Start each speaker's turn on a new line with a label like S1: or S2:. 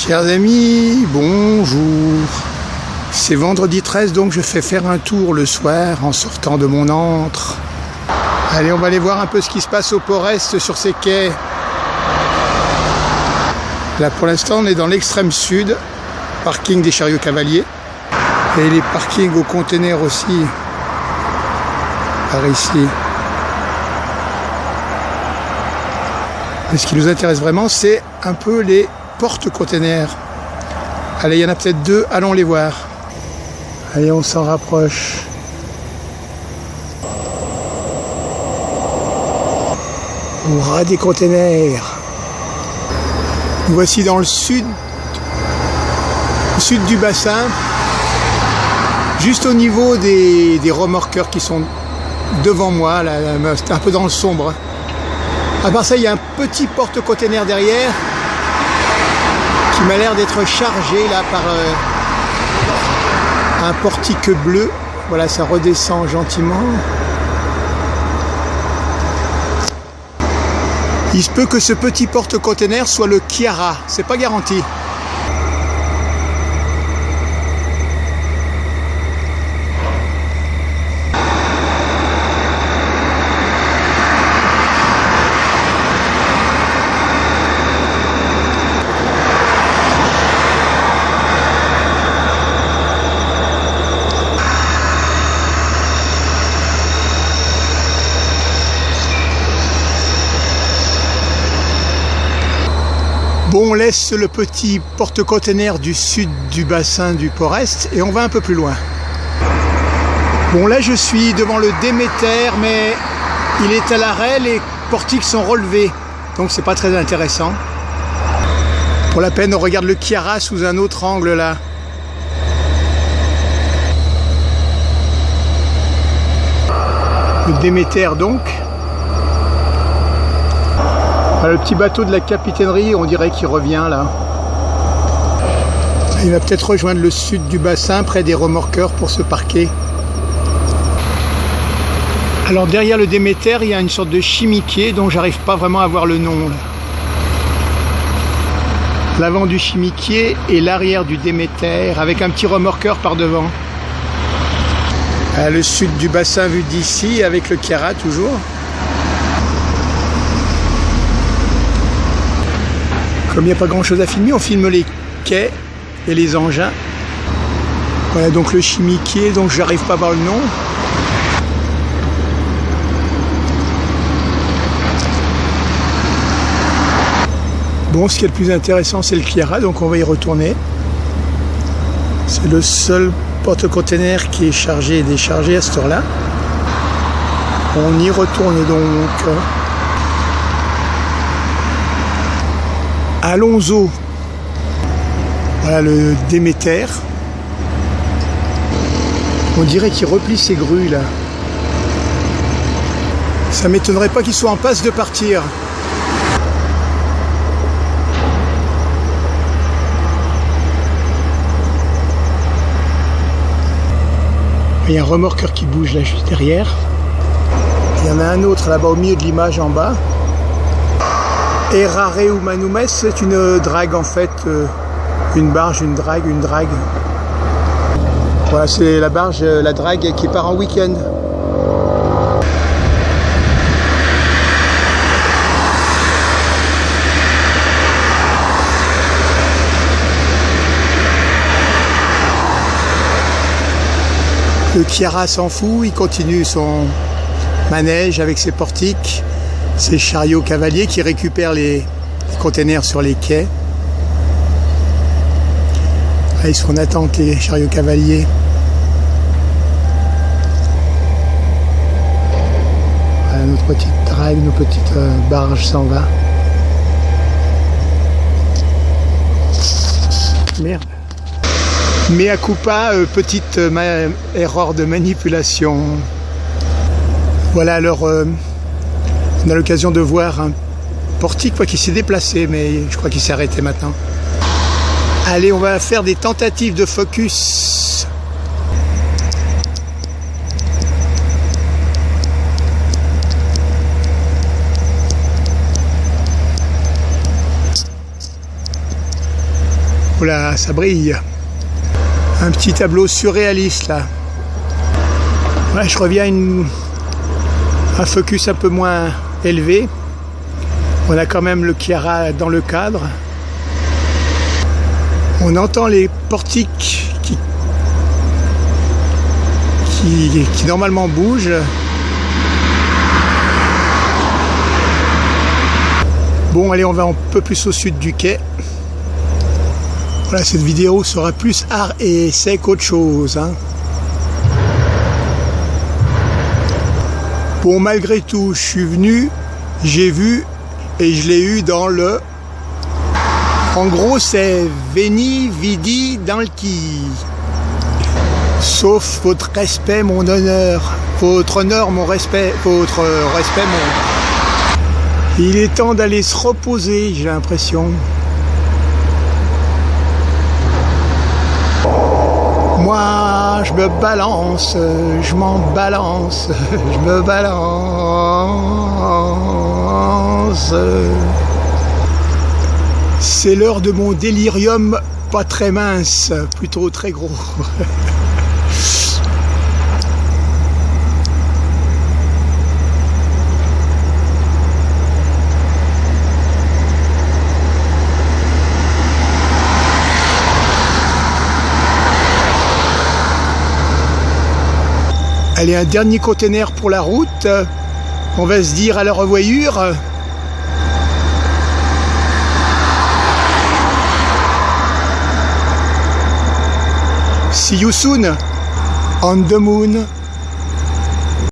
S1: Chers amis, bonjour. C'est vendredi 13, donc je fais faire un tour le soir en sortant de mon antre. Allez, on va aller voir un peu ce qui se passe au Port-Est sur ces quais. Là, pour l'instant, on est dans l'extrême sud, parking des chariots cavaliers. Et les parkings aux containers aussi, par ici. Mais ce qui nous intéresse vraiment, c'est un peu les porte-containers. Allez, il y en a peut-être deux, allons les voir. Allez, on s'en rapproche. Au ras des containers. Nous voici dans le sud du bassin, juste au niveau des remorqueurs qui sont devant moi, là, c'est un peu dans le sombre. À part ça, il y a un petit porte-container derrière qui m'a l'air d'être chargé là par un portique bleu. Voilà, ça redescend gentiment. Il se peut que ce petit porte-container soit le Chiara, c'est pas garanti. Bon, on laisse le petit porte-container du sud du bassin du Port-Est et on va un peu plus loin. Bon, là je suis devant le Déméter, mais il est à l'arrêt, les portiques sont relevés, donc c'est pas très intéressant. Pour la peine, on regarde le Chiara sous un autre angle là. Le Déméter donc. Le petit bateau de la capitainerie, on dirait qu'il revient là. Il va peut-être rejoindre le sud du bassin, près des remorqueurs pour se parquer. Alors derrière le Déméter, il y a une sorte de chimiquier dont j'arrive pas vraiment à voir le nom. L'avant du chimiquier et l'arrière du Déméter, avec un petit remorqueur par devant. Le sud du bassin vu d'ici, avec le Chiara toujours. Comme il n'y a pas grand chose à filmer, on filme les quais et les engins. Voilà donc le chimiquier, donc je n'arrive pas à voir le nom. Bon, ce qui est le plus intéressant, c'est le Chiara, donc on va y retourner. C'est le seul porte-container qui est chargé et déchargé à cette heure-là. On y retourne donc. Alonso, voilà le Déméter. On dirait qu'il replie ses grues là. Ça m'étonnerait pas qu'il soit en passe de partir. Il y a un remorqueur qui bouge là juste derrière. Il y en a un autre là-bas au milieu de l'image en bas. Errare Humanumes, c'est une drague en fait, une barge, une drague. Voilà, c'est la barge, la drague qui part en week-end. Le Chiara s'en fout, il continue son manège avec ses portiques. Ces chariots cavaliers qui récupèrent les containers sur les quais. Là, ils sont en attente, les chariots cavaliers. Voilà, notre petite drague, nos petites barges s'en va. Merde. Mea culpa, petite erreur de manipulation. Voilà, alors... on a l'occasion de voir un portique qui s'est déplacé, mais je crois qu'il s'est arrêté maintenant. Allez, on va faire des tentatives de focus. Voilà, ça brille. Un petit tableau surréaliste là. Ouais, je reviens à un focus un peu moins élevé. On a quand même le Chiara dans le cadre. On entend les portiques qui normalement bougent. Bon, allez, on va un peu plus au sud du quai. Voilà, cette vidéo sera plus art et essai qu'autre chose, hein. Bon, malgré tout, je suis venu, j'ai vu et je l'ai eu dans le... En gros, c'est Veni, Vidi, dans le qui. Sauf votre respect, mon honneur. Votre honneur, mon respect. Votre respect, mon... Il est temps d'aller se reposer, j'ai l'impression. Moi, je me balance, je m'en balance, je me balance. C'est l'heure de mon délirium, pas très mince, plutôt très gros. Allez, un dernier container pour la route. On va se dire à la revoyure. See you soon on the moon.